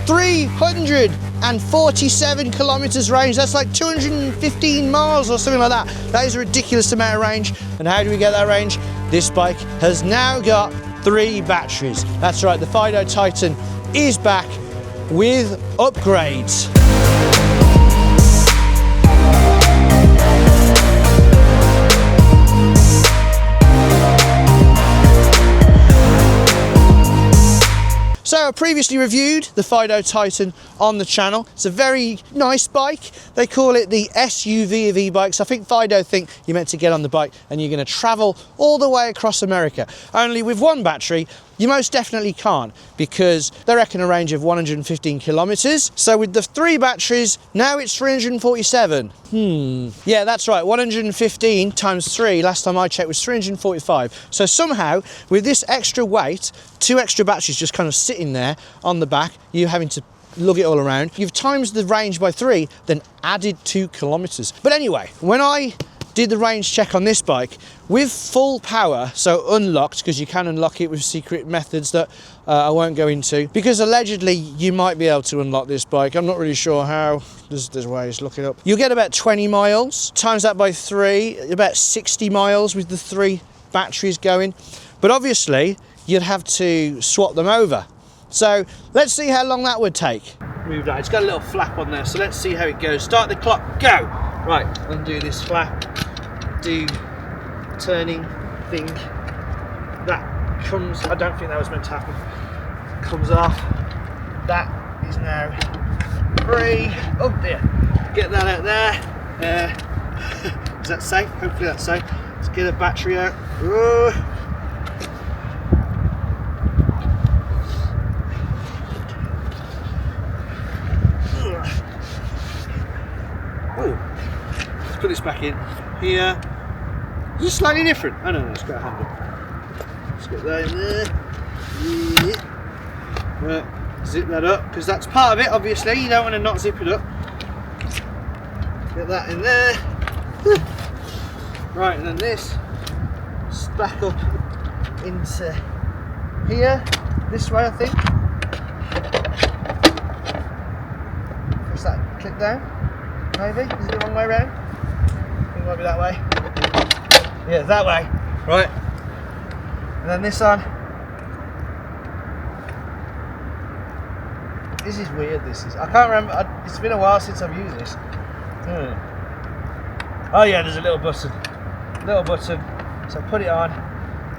347 kilometers range. That's like 215 miles or something like that. That is a ridiculous amount of range. And how do we get that range? This bike has now got 3 batteries. That's right, the Fiido Titan is back with upgrades. So I previously reviewed the Fiido Titan on the channel. It's a very nice bike. They call it the SUV of e-bikes. I think Fiido think you're meant to get on the bike and you're going to travel all the way across America. Only with one battery, you most definitely can't, because they reckon a range of 115 kilometers. So with the 3 batteries, now it's 347. Yeah, that's right, 115 times 3, last time I checked, was 345. So somehow, with this extra weight, 2 extra batteries just kind of sitting there on the back, you having to lug it all around, you've times the range by 3, then added 2 kilometers. But anyway, when I did the range check on this bike with full power, so unlocked, because you can unlock it with secret methods that I won't go into, because allegedly you might be able to unlock this bike. I'm not really sure how. There's ways, look it up. You'll get about 20 miles, times that by 3, about 60 miles with the 3 batteries going. But obviously you'd have to swap them over. So let's see how long that would take. Move that, it's got a little flap on there, so let's see how it goes. Start the clock, go! Right, undo this flap, do turning thing. That comes, I don't think that was meant to happen. Comes off. That is now free. Oh dear. Get that out there. Is that safe? Hopefully that's safe. Let's get a battery out. Ooh. Let's put this back in here. Is this slightly different? I don't know, it's got a handle. Let's get that in there. Yeah. Zip that up, because that's part of it, obviously. You don't want to not zip it up. Get that in there. Right, and then this back up into here. This way, I think. Push that clip down. Maybe? Is it the wrong way around? I think it might be that way. Yeah, that way. Right. And then this on. This is weird, this is. I can't remember. It's been a while since I've used this. Oh yeah, there's a little button. So put it on,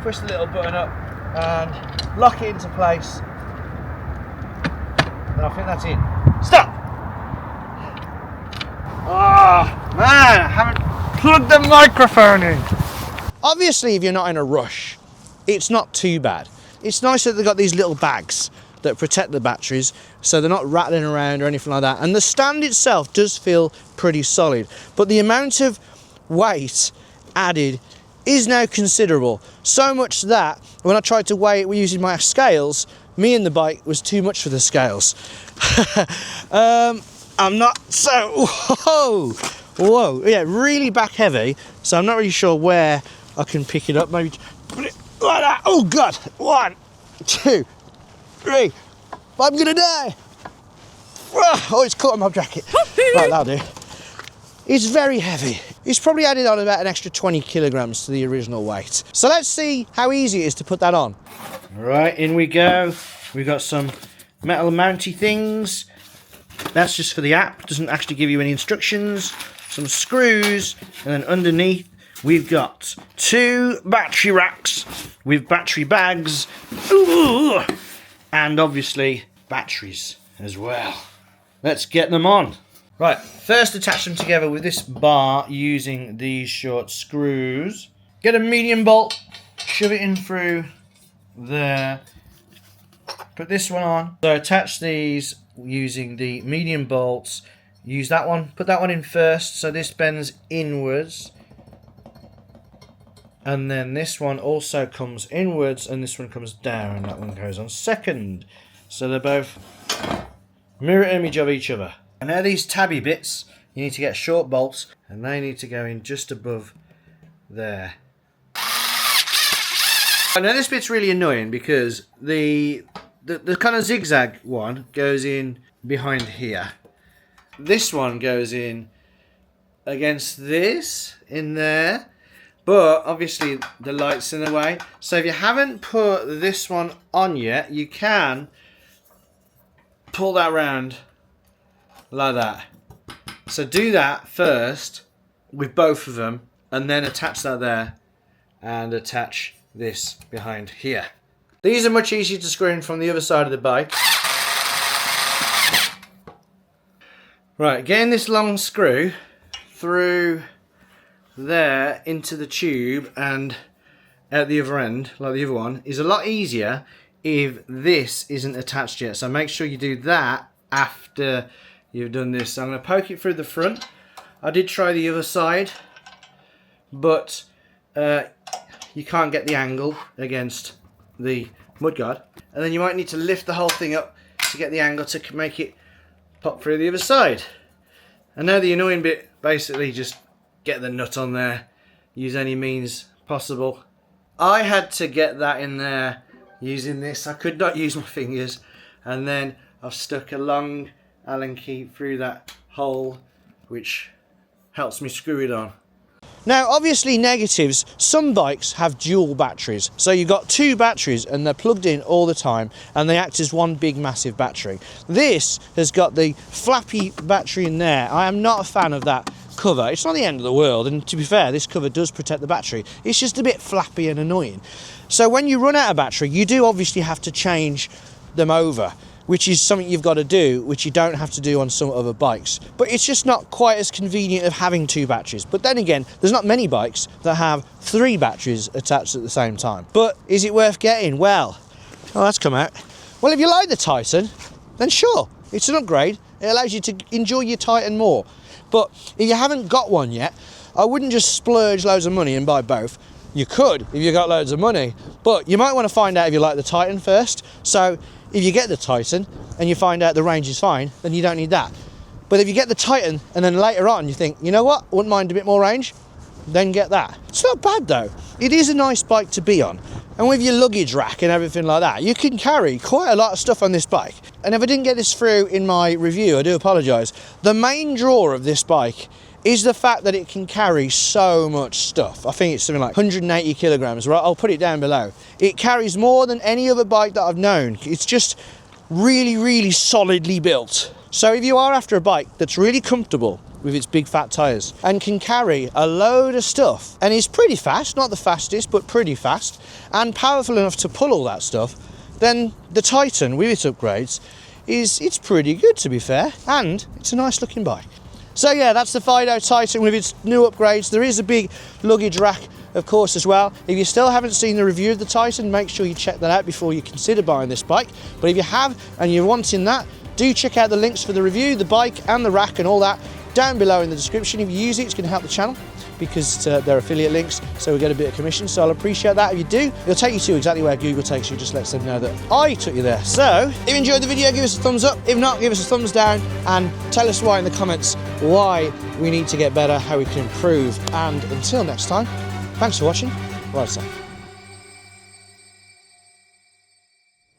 push the little button up and lock it into place. And I think that's in. Stop! Oh man, I haven't plugged the microphone in. Obviously, if you're not in a rush, it's not too bad. It's nice that they've got these little bags that protect the batteries, so they're not rattling around or anything like that. And the stand itself does feel pretty solid, but the amount of weight added is now considerable. So much that when I tried to weigh it using my scales, me and the bike was too much for the scales. I'm not so, whoa, yeah, really back heavy, so I'm not really sure where I can pick it up. Maybe put it like that. Oh God, 1, 2, 3, I'm gonna die. Oh, it's caught on my jacket. Right, that'll do. It's very heavy. It's probably added on about an extra 20 kilograms to the original weight. So let's see how easy it is to put that on. Right, in we go. We've got some metal mounty things. That's just for the app, doesn't actually give you any instructions. Some screws, and then underneath we've got 2 battery racks with battery bags. Ooh, and obviously batteries as well. Let's get them on. Right, first attach them together with this bar using these short screws. Get a medium bolt, shove it in through there. Put this one on. So attach these using the medium bolts. Use that one, put that one in first, so this bends inwards. And then this one also comes inwards and this one comes down. That one goes on second. So they're both mirror image of each other. And now these tabby bits, you need to get short bolts and they need to go in just above there. Now this bit's really annoying because the the kind of zigzag one goes in behind here. This one goes in against this in there, but obviously the light's in the way. So if you haven't put this one on yet, you can pull that round like that. So do that first with both of them, and then attach that there and attach this behind here. These are much easier to screw in from the other side of the bike. Right, getting this long screw through there into the tube and out the other end, like the other one, is a lot easier if this isn't attached yet. So make sure you do that after you've done this. So I'm going to poke it through the front. I did try the other side, but you can't get the angle against the mudguard, and then you might need to lift the whole thing up to get the angle to make it pop through the other side. And now the annoying bit, basically just get the nut on there, use any means possible. I had to get that in there using this. I could not use my fingers, and then I've stuck a long Allen key through that hole, which helps me screw it on. Now obviously negatives, some bikes have dual batteries, so you've got two batteries and they're plugged in all the time and they act as one big massive battery. This has got the flappy battery in there. I am not a fan of that cover. It's not the end of the world, and to be fair, this cover does protect the battery. It's just a bit flappy and annoying. So when you run out of battery, you do obviously have to change them over, which is something you've got to do, which you don't have to do on some other bikes. But it's just not quite as convenient of having two batteries. But then again, there's not many bikes that have three batteries attached at the same time. But is it worth getting? Well, oh, that's come out. Well, if you like the Titan, then sure, it's an upgrade. It allows you to enjoy your Titan more. But if you haven't got one yet, I wouldn't just splurge loads of money and buy both. You could if you got loads of money, but you might want to find out if you like the Titan first. So if you get the Titan and you find out the range is fine, then you don't need that. But if you get the Titan and then later on you think, you know what, I wouldn't mind a bit more range, then get that. It's not bad though. It is a nice bike to be on. And with your luggage rack and everything like that, you can carry quite a lot of stuff on this bike. And if I didn't get this through in my review, I do apologise. The main draw of this bike is the fact that it can carry so much stuff. I think it's something like 180 kilograms, right? I'll put it down below. It carries more than any other bike that I've known. It's just really, really solidly built. So if you are after a bike that's really comfortable with its big fat tyres and can carry a load of stuff and is pretty fast, not the fastest, but pretty fast, and powerful enough to pull all that stuff, then the Titan with its upgrades it's pretty good, to be fair, and it's a nice looking bike. So yeah, that's the Fiido Titan with its new upgrades. There is a big luggage rack, of course, as well. If you still haven't seen the review of the Titan, make sure you check that out before you consider buying this bike. But if you have and you're wanting that, do check out the links for the review, the bike and the rack and all that down below in the description. If you use it, it's going to help the channel because they're affiliate links, so we get a bit of commission. So I'll appreciate that. If you do, it'll take you to exactly where Google takes you. Just lets them know that I took you there. So if you enjoyed the video, give us a thumbs up. If not, give us a thumbs down and tell us why in the comments why we need to get better, how we can improve. And until next time, thanks for watching. Right, so.